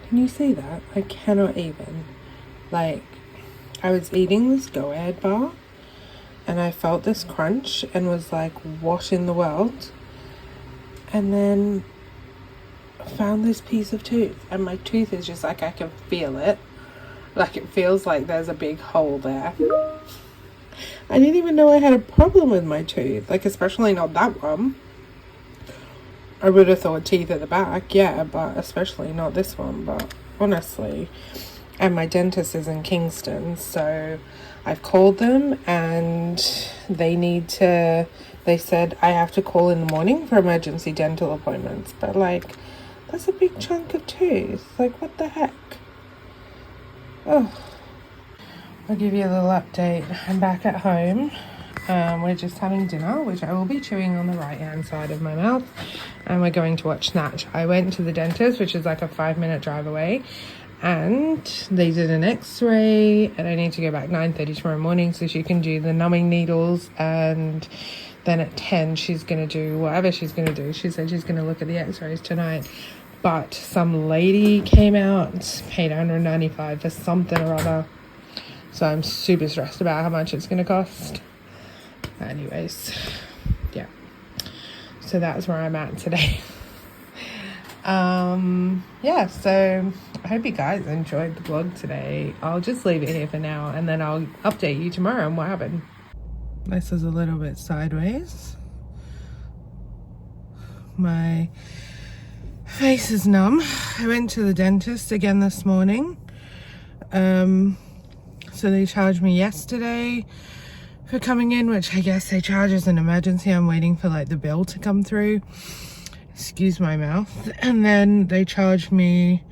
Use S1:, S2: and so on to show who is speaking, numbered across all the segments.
S1: Can you see that? I cannot even. Like, I was eating this Go Ahead bar and I felt this crunch and was like, what in the world? And then found this piece of tooth, and my tooth is just like, I can feel it. Like, it feels like there's a big hole there. I didn't even know I had a problem with my tooth, like, especially not that one. I would have thought teeth at the back, yeah, but especially not this one. But honestly, and my dentist is in Kingston, so I've called them and they said I have to call in the morning for emergency dental appointments. But like, that's a big chunk of tooth. Like, what the heck? Oh, I'll give you a little update. I'm back at home. We're just having dinner, which I will be chewing on the right hand side of my mouth, and we're going to watch Snatch. I went to the dentist, which is like a 5-minute drive away, and they did an x-ray, and I need to go back 9:30 tomorrow morning so she can do the numbing needles, and then at 10 she's going to do whatever she's going to do. She said she's going to look at the x-rays tonight, but some lady came out, paid $195 for something or other, so I'm super stressed about how much it's going to cost. Anyways, yeah, so that's where I'm at today. Yeah, so I hope you guys enjoyed the vlog today. I'll just leave it here for now, and then I'll update you tomorrow on what happened. This is a little bit sideways. My face is numb. I went to the dentist again this morning. So they charged me yesterday for coming in, which I guess they charge as an emergency. I'm waiting for like the bill to come through. Excuse my mouth. And then they charged me,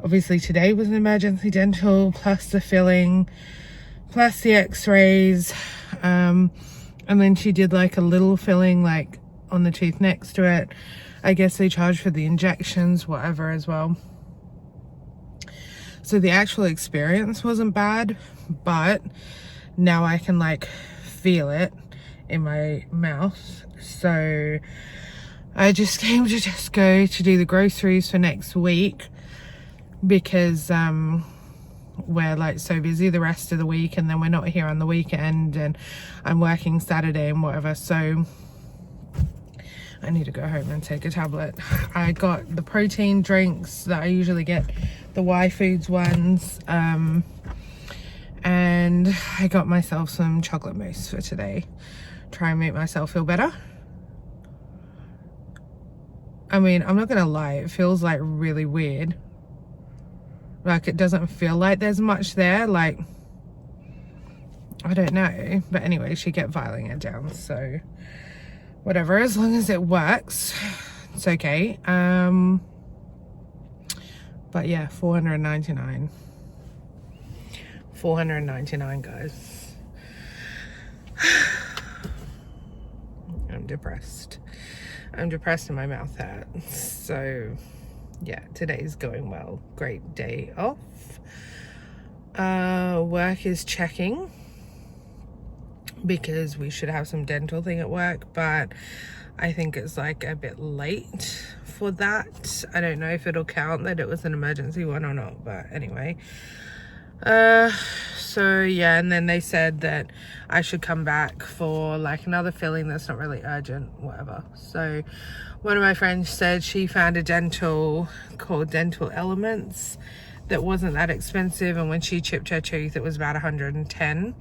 S1: obviously today was an emergency dental, plus the filling, plus the x-rays. And then she did like a little filling like on the tooth next to it. I guess they charged for the injections, whatever as well. So the actual experience wasn't bad, but now I can like feel it in my mouth. So I just came to Tesco to do the groceries for next week because we're like so busy the rest of the week, and then we're not here on the weekend, and I'm working Saturday and whatever, so I need to go home and take a tablet. I got the protein drinks that I usually get, the Y Foods ones, and I got myself some chocolate mousse for today. Try and make myself feel better. I mean, I'm not gonna lie, it feels like really weird. Like, it doesn't feel like there's much there, like, I don't know. But anyway, she kept filing it down, so whatever, as long as it works, it's okay. But yeah, $499. $499, guys. I'm depressed. I'm depressed and my mouth hurts. So yeah, today's going well. Great day off. Work is checking because we should have some dental thing at work, but I think it's like a bit late for that. I don't know if it'll count that it was an emergency one or not, but anyway. So yeah, and then they said that I should come back for like another filling that's not really urgent, whatever. So one of my friends said she found a dental called Dental Elements that wasn't that expensive, and when she chipped her tooth it was about 110.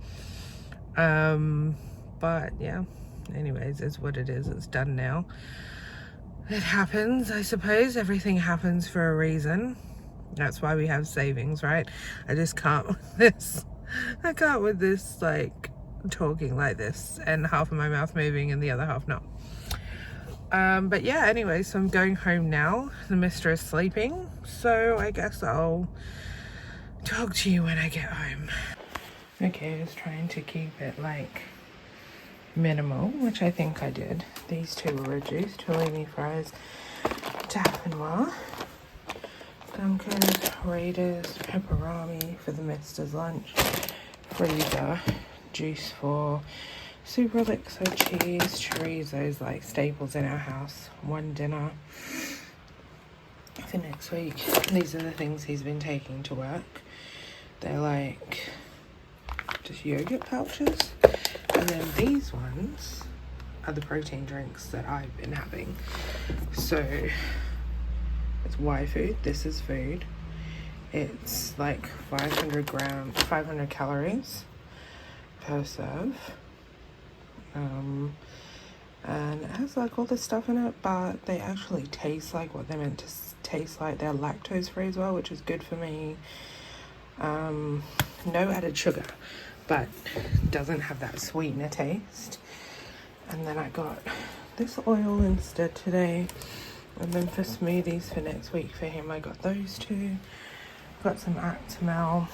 S1: But yeah, anyways, it's what it is. It's done now. It happens, I suppose. Everything happens for a reason. That's why we have savings, right? I just can't with this. I can't with this, like, talking like this and half of my mouth moving and the other half not. But yeah, anyway, so I'm going home now. The mister is sleeping, so I guess I'll talk to you when I get home. Okay, I was trying to keep it, like, minimal, which I think I did. These two were reduced. Fellini fries, Dauphinoise, Dunkin's, Raiders, pepperami for the mister's lunch, freezer, juice for Super Elixir, cheese, chorizos, like staples in our house. One dinner. for next week. These are the things he's been taking to work. They're like just yogurt pouches. And then these ones are the protein drinks that I've been having. So it's Y food. This is food. It's like 500 calories per serve. And it has like all this stuff in it, but they actually taste like what they're meant to taste like. They're lactose free as well, which is good for me. No added sugar, but doesn't have that sweetener taste. And then I got this oil instead today. And then for smoothies for next week for him, I got those two. Got some Actimel.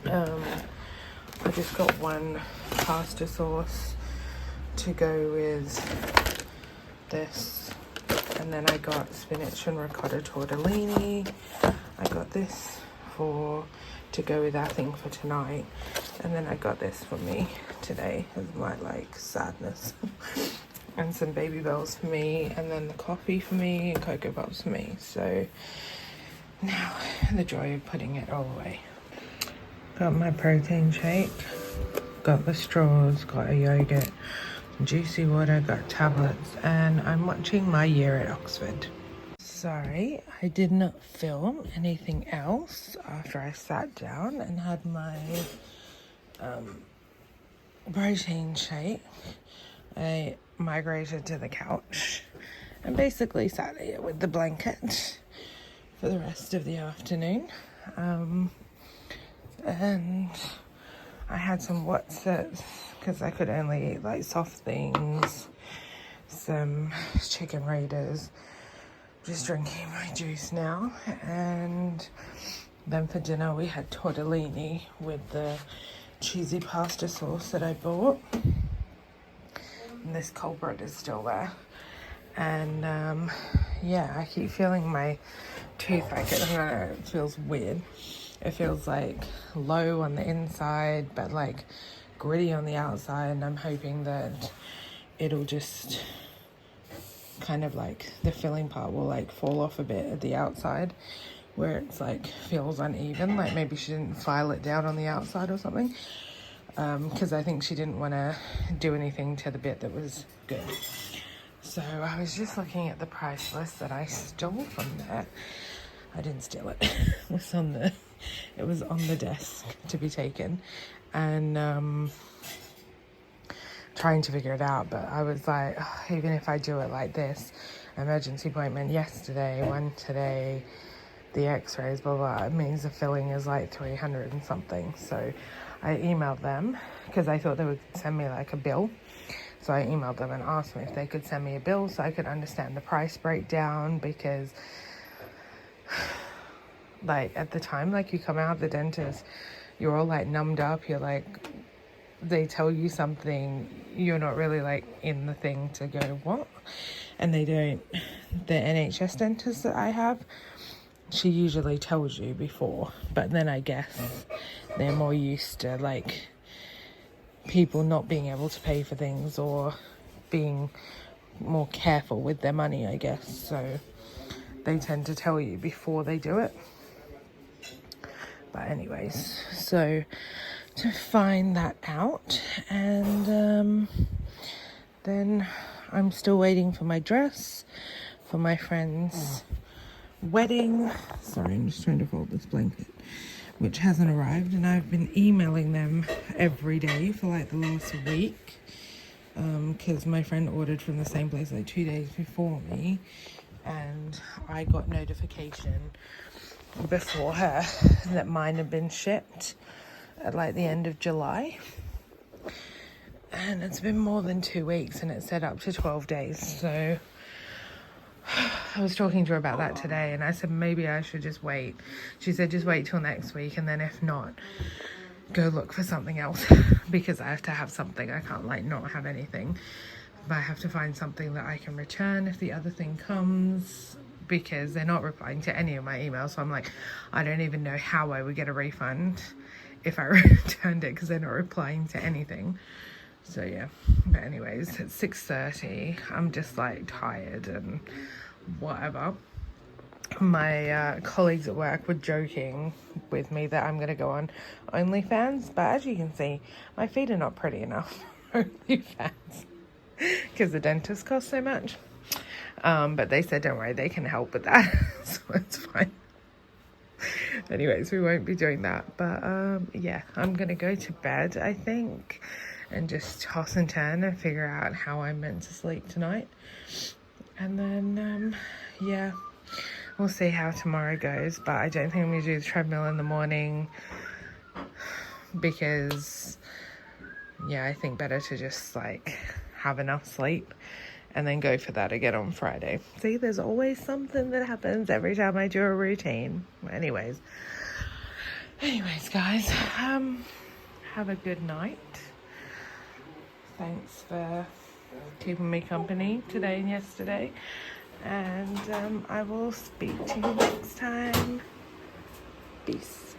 S1: I just got one pasta sauce to go with this, and then I got spinach and ricotta tortellini. I got this to go with our thing for tonight, and then I got this for me today as my like sadness. And some Baby Bells for me, and then the coffee for me, and Cocoa Pops for me. So now the joy of putting it all away. Got my protein shake, got the straws, got a yogurt, juicy water, got tablets, and I'm watching My Year at Oxford. Sorry, I did not film anything else after I sat down and had my protein shake. I migrated to the couch and basically sat here with the blanket for the rest of the afternoon. And I had some Wotsits because I could only eat like soft things, some chicken raiders, just drinking my juice now. And then for dinner we had tortellini with the cheesy pasta sauce that I bought. And this culprit is still there. And yeah, I keep feeling my tooth, like I don't know, it feels weird. It feels like low on the inside, but like gritty on the outside. And I'm hoping that it'll just kind of like the filling part will like fall off a bit at the outside where it's like feels uneven. Like maybe she didn't file it down on the outside or something. Because I think she didn't want to do anything to the bit that was good. So I was just looking at the price list that I stole from there. I didn't steal it. It was on the desk to be taken, and trying to figure it out. But I was like, oh, even if I do it like this, emergency appointment yesterday, one today, the x-rays, blah, blah, it means the filling is like 300 and something. So I emailed them because I thought they would send me like a bill. So I emailed them and asked them if they could send me a bill so I could understand the price breakdown, because like at the time, like you come out of the dentist, you're all like numbed up, you're like, they tell you something, you're not really like in the thing to go, what? And they don't. The NHS dentist that I have, she usually tells you before, but then I guess they're more used to like people not being able to pay for things or being more careful with their money, I guess. So they tend to tell you before they do it. But anyways, so to find that out, and then I'm still waiting for my dress for my friend's wedding. Sorry, I'm just trying to fold this blanket, which hasn't arrived, and I've been emailing them every day for like the last week, because my friend ordered from the same place like 2 days before me, and I got notification before her that mine had been shipped at like the end of July, and it's been more than 2 weeks, and it said up to 12 days. So I was talking to her about that today, and I said maybe I should just wait. She said just wait till next week, and then if not, go look for something else, because I have to have something. I can't like not have anything, but I have to find something that I can return if the other thing comes, because they're not replying to any of my emails. So I'm like, I don't even know how I would get a refund if I returned it, because they're not replying to anything. So yeah, but anyways, it's 6:30. I'm just like tired and whatever. my colleagues at work were joking with me that I'm going to go on OnlyFans, but as you can see, my feet are not pretty enough for OnlyFans because the dentist costs so much. But they said, don't worry, they can help with that, so it's fine. Anyways, we won't be doing that, but yeah, I'm going to go to bed, I think, and just toss and turn and figure out how I'm meant to sleep tonight. And then, yeah, we'll see how tomorrow goes, but I don't think I'm going to do the treadmill in the morning because, yeah, I think better to just, like, have enough sleep and then go for that again on Friday. See, there's always something that happens every time I do a routine. Anyways, guys, have a good night. Thanks for keeping me company today and yesterday. And I will speak to you next time. Peace.